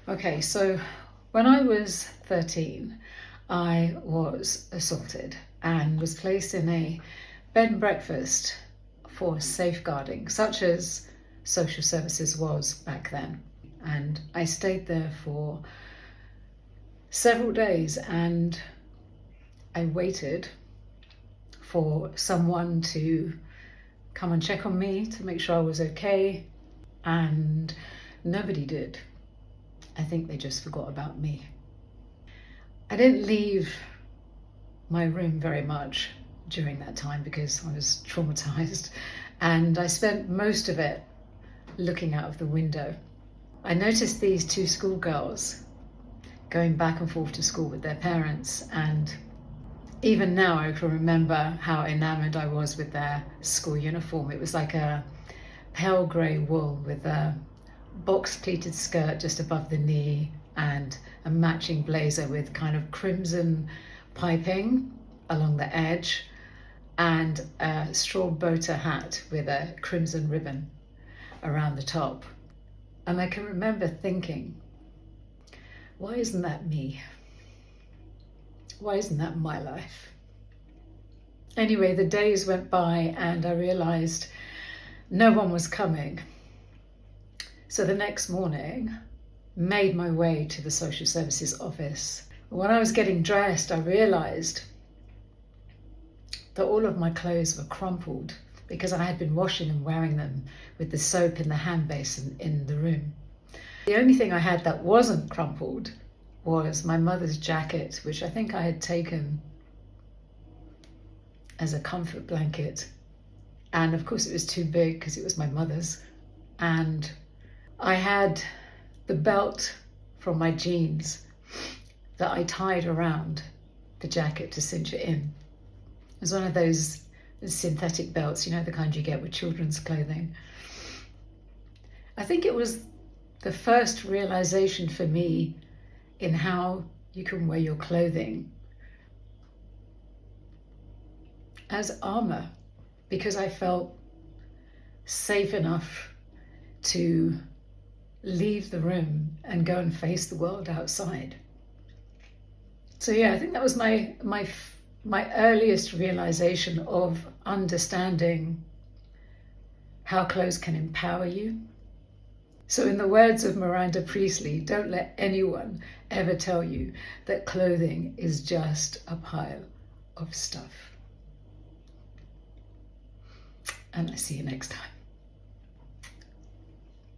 Okay, so when I was 13, I was assaulted and was placed in a bed and breakfast for safeguarding, such as social services was back then. And I stayed there for several days and I waited for someone to come and check on me to make sure I was okay, and nobody did. I think they just forgot about me. I didn't leave my room very much during that time because I was traumatized, and I spent most of it looking out of the window. I noticed these two schoolgirls going back and forth to school with their parents, and even now I can remember how enamored I was with their school uniform. It was like a pale grey wool with a box pleated skirt just above the knee and a matching blazer with kind of crimson piping along the edge and a straw boater hat with a crimson ribbon around the top. And I can remember thinking, why isn't that me? Why isn't that my life? Anyway, the days went by and I realized no one was coming. So the next morning, made my way to the social services office. When I was getting dressed, I realized that all of my clothes were crumpled because I had been washing and wearing them with the soap in the hand basin in the room. The only thing I had that wasn't crumpled was my mother's jacket, which I think I had taken as a comfort blanket. And of course it was too big because it was my mother's. And I had the belt from my jeans that I tied around the jacket to cinch it in. It was one of those synthetic belts, you know, the kind you get with children's clothing. I think it was the first realization for me in how you can wear your clothing as armor, because I felt safe enough to leave the room and go and face the world outside. So yeah, I think that was my earliest realization of understanding how clothes can empower you. So in the words of Miranda Priestly, don't let anyone ever tell you that clothing is just a pile of stuff. And I see you next time.